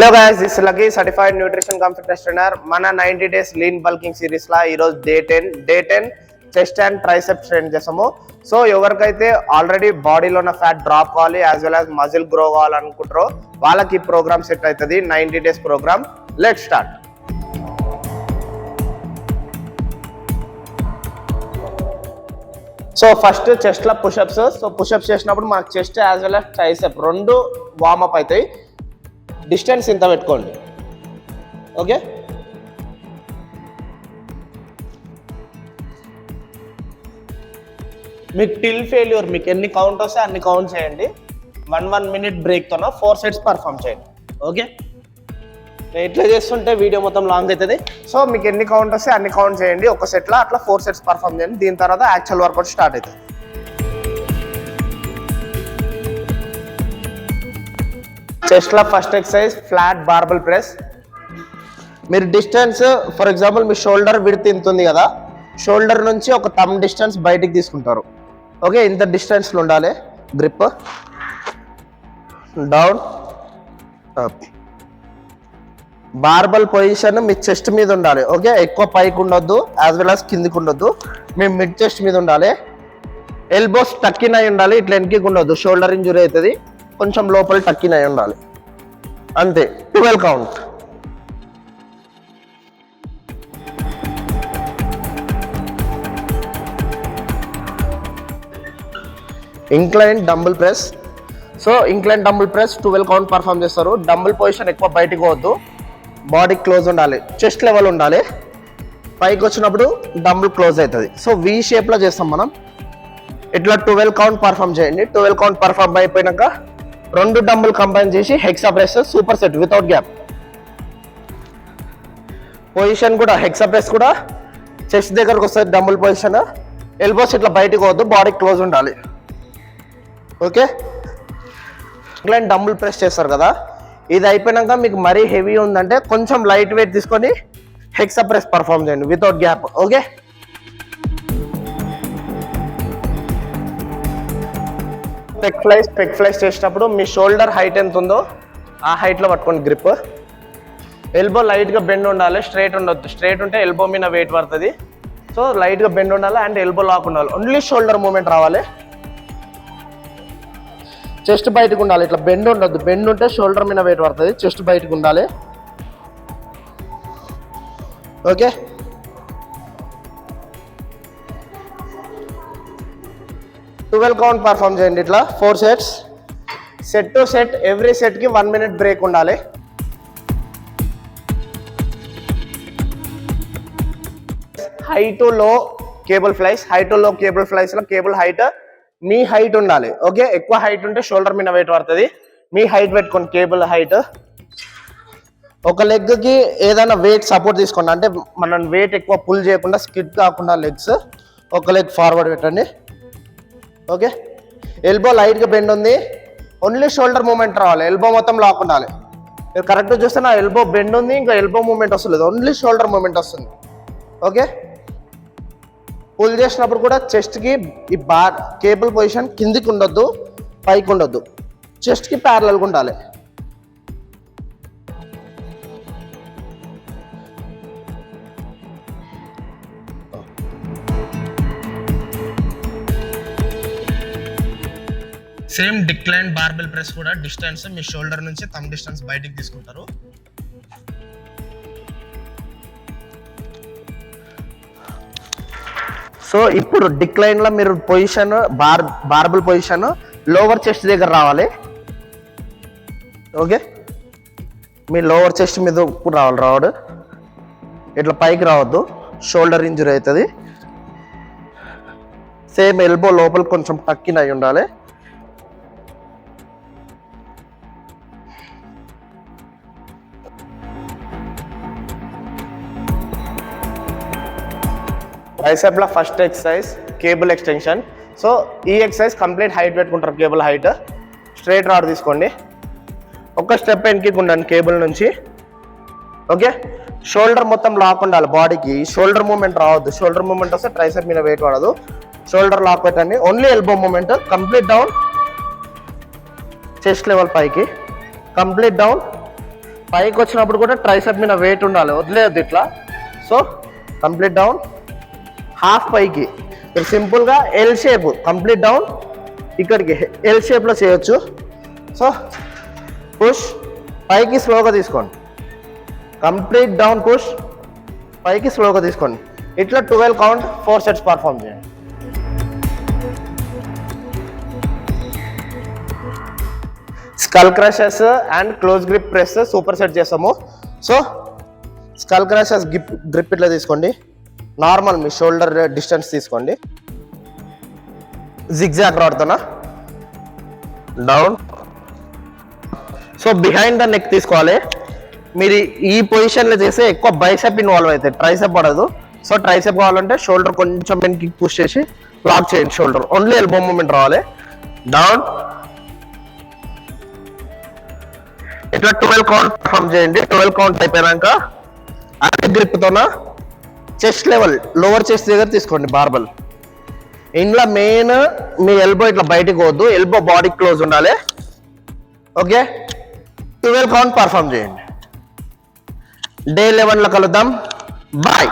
Hello guys, this Lucky certified nutrition cum fitness trainer. మన 90 days lean bulking series లా ఈరోజు day 10 chest and triceps train చేసాము. So ఎవరికైతే already బాడీలో ఉన్న ఫ్యాట్ డ్రాప్ కావాలి as well as muscle grow కావాలనుకుంటారో వాళ్ళకి ఈ ప్రోగ్రామ్ సెట్ అవుతుంది. 90 days programme. Let's start. So first chest లో పుషప్స్. సో పుషప్స్ చేసినప్పుడు మనకు chest as well as tricep రెండు వార్మప్ అవుతాయి. డిస్టెన్స్ ఇంత పెట్టుకోండి. ఓకే, మీకు టిల్ ఫెయిల్యూర్ మీకు ఎన్ని కౌంట్ వస్తే అన్ని కౌంట్ చేయండి. 1 minute బ్రేక్తోన 4 sets పర్ఫామ్ చేయండి. ఓకే, నేను ఇట్లా చేస్తుంటే వీడియో మొత్తం లాంగ్ అవుతుంది. సో మీకు ఎన్ని కౌంట్ వస్తే అన్ని కౌంట్ చేయండి. ఒక సెట్లో అట్లా 4 sets పర్ఫామ్ చేయండి. దీని తర్వాత యాక్చువల్ వర్కౌట్ స్టార్ట్ అవుతుంది. చెస్ట్లో ఫస్ట్ ఎక్సర్సైజ్ ఫ్లాట్ బార్బల్ ప్రెస్. మీరు distance for example me shoulder width ఇంత ఉంది కదా, షోల్డర్ నుంచి ఒక థంబ్ డిస్టెన్స్ బయటికి తీసుకుంటారు. ఓకే, ఇంత డిస్టెన్స్లో ఉండాలి. Grip down up. Barbell position మీ చెస్ట్ మీద ఉండాలి. ఓకే, ఎక్కువ పైకి ఉండొద్దు యాజ్ వెల్ యాజ్ కిందికి ఉండొద్దు. మీ మిడ్ చెస్ట్ మీద ఉండాలి. ఎల్బోస్ టక్కిన్ అయి ఉండాలి, ఇట్లా వెనక్కి ఉండొద్దు, షోల్డర్ ఇంజురీ అవుతుంది. కొంచెం లోపల టక్కిన్ అయి ఉండాలి. అంతే, 12 count. Incline dumbbell press. So incline dumbbell press 12 count perform చేస్తారు. డంబుల్ పొజిషన్ ఎక్కువ బయటికి పోవద్దు, బాడీ క్లోజ్ ఉండాలి, చెస్ట్ లెవెల్ ఉండాలి. పైకి వచ్చినప్పుడు డంబుల్ క్లోజ్ అవుతుంది. సో వి షేప్లో చేస్తాం మనం. ఇట్లా 12 కౌంట్ పర్ఫామ్ చేయండి. 12 కౌంట్ పర్ఫామ్ అయిపోయినాక 2 డంబుల్ కంబైన్ చేసి hexa press super set without gap. Position కూడా హెక్సా ప్రెస్ కూడా చెస్ట్ దగ్గరకు వస్తుంది డంబుల్ పొజిషన్. ఎల్బోస్ ఇట్లా బయటకు పోవద్దు, బాడీ క్లోజ్ ఉండాలి. ఓకే, ఇంక్లైన్ డంబుల్ ప్రెస్ చేస్తారు కదా, ఇది అయిపోయినాక మీకు మరీ హెవీ ఉందంటే కొంచెం లైట్ వెయిట్ తీసుకొని హెక్సా ప్రెస్ పర్ఫామ్ చేయండి వితౌట్ గ్యాప్. ఓకే, పెక్ ఫ్లైస్ చేసినప్పుడు మీ షోల్డర్ హైట్ ఎంత ఉందో ఆ హైట్లో పట్టుకోండి గ్రిప్. ఎల్బో లైట్గా బెండ్ ఉండాలి, స్ట్రైట్ ఉండొద్దు. స్ట్రైట్ ఉంటే ఎల్బో మీద వెయిట్ పడుతుంది. సో లైట్గా బెండ్ ఉండాలి అండ్ ఎల్బో లాక్ ఉండాలి. ఓన్లీ షోల్డర్ మూమెంట్ రావాలి. చెస్ట్ బయటకు ఉండాలి, ఇట్లా బెండ్ ఉండొద్దు. బెండ్ ఉంటే షోల్డర్ మీద వెయిట్ పడుతుంది. చెస్ట్ బయటకు ఉండాలి. ఓకే, ట్వెల్వ్ కౌంట్ పర్ఫామ్ చేయండి. ఇట్లా 4 sets. Set to set every సెట్కి 1 minute బ్రేక్ ఉండాలి. High to low cable flies. High to low cable ఫ్లైస్లో కేబుల్ హైట్ మీ హైట్ ఉండాలి. ఓకే, ఎక్కువ హైట్ ఉంటే షోల్డర్ మీద వెయిట్ పడుతుంది. మీ హైట్ పెట్టుకోండి, కేబుల్ హైట్. ఒక లెగ్కి ఏదైనా వెయిట్ సపోర్ట్ తీసుకోండి, అంటే మనం వెయిట్ ఎక్కువ పుల్ చేయకుండా స్కిడ్ కాకుండా లెగ్స్ ఒక లెగ్ ఫార్వర్డ్ పెట్టండి. ఓకే, ఎల్బో లైట్గా బెండ్ ఉంది, ఓన్లీ షోల్డర్ మూమెంట్ రావాలి. ఎల్బో మొత్తం లాక్ ఉండాలి. మీరు కరెక్ట్గా చూస్తే నా ఎల్బో బెండ్ ఉంది, ఇంకా ఎల్బో మూమెంట్ వస్తలేదు, ఓన్లీ షోల్డర్ మూమెంట్ వస్తుంది. ఓకే, పుల్ చేసినప్పుడు కూడా చెస్ట్కి ఈ కేబుల్ పొజిషన్ కిందికి ఉండొద్దు, పైకి ఉండొద్దు, చెస్ట్కి ప్యారలల్గా ఉండాలి. సేమ్ డిక్లైన్ బార్బెల్ ప్రెస్ కూడా డిస్టెన్స్ మీ షోల్డర్ నుంచి థంబ్ డిస్టెన్స్ బయటికి తీసుకుంటారు. సో ఇప్పుడు డిక్లైన్లో మీరు position barbell position lower chest దగ్గర రావాలి. ఓకే, మీ లోవర్ చెస్ట్ మీద రావాలి. రావడు ఇట్లా పైకి రావద్దు, షోల్డర్ ఇంజురీ అవుతుంది. సేమ్ ఎల్బో లోపల కొంచెం టక్కిన్ అయి ఉండాలి. ట్రైసెప్లో first exercise cable extension. So ఈ ఎక్సర్సైజ్ కంప్లీట్ హైట్ పెట్టుకుంటారు. కేబుల్ హైట్ స్ట్రైట్ రాడ్ తీసుకోండి, ఒక స్టెప్ వెనక్కి ఉండండి కేబుల్ నుంచి. ఓకే, షోల్డర్ మొత్తం లాక్ ఉండాలి బాడీకి. షోల్డర్ మూమెంట్ రావద్దు. షోల్డర్ మూమెంట్ వస్తే ట్రైసెప్ మీద వెయిట్ పడదు. షోల్డర్ లాక్ పెట్టండి, only elbow movement. Complete down, chest level పైకి, కంప్లీట్ డౌన్, పైకి వచ్చినప్పుడు కూడా ట్రైసెప్ మీద వెయిట్ ఉండాలి, వదిలేయద్దు ఇట్లా. సో కంప్లీట్ డౌన్, హాఫ్ పైకి. మీరు సింపుల్గా ఎల్ షేప్ కంప్లీట్ డౌన్ ఇక్కడికి ఎల్ షేప్లో చేయొచ్చు. సో పుష్ పైకి స్లోగా తీసుకోండి, కంప్లీట్ డౌన్ పుష్ పైకి స్లోగా తీసుకోండి. ఇట్లా 12 కౌంట్ 4 సెట్స్ పర్ఫామ్ చేయండి. Skull crushers and close grip press super set చేస్తాము. సో స్కల్ క్రషెస్ గ్రిప్ ఇట్లా తీసుకోండి, నార్మల్ మీ షోల్డర్ డిస్టెన్స్ తీసుకోండి, జిగ్జాగ్ రాడుతున్నా down. So behind the neck తీసుకోవాలి. మీరు ఈ పొజిషన్లో చేస్తే ఎక్కువ బైసెప్ ఇన్వాల్వ్ అవుతాయి, ట్రైసెప్ పడదు. సో ట్రైసెప్ కావాలంటే షోల్డర్ కొంచెం వెనక్కి పుష్ చేసి లాక్ చేయండి, షోల్డర్ ఓన్లీ ఎల్బో మూమెంట్ రావాలి. డౌన్ ఇట్లా 12 కౌంట్ పర్ఫామ్ చేయండి. 12 కౌంట్ అయిపోయాక అదే గ్రిప్తోన చెస్ట్ లెవెల్ లోవర్ చెస్ట్ దగ్గర తీసుకోండి బార్బల్. ఇంట్లో మెయిన్ మీ ఎల్బో ఇట్లా బయటకు పోవద్దు, ఎల్బో బాడీ క్లోజ్ ఉండాలి. ఓకే 12 కౌంట్ పర్ఫామ్ చేయండి. డే 11లో కలుద్దాం. బాయ్.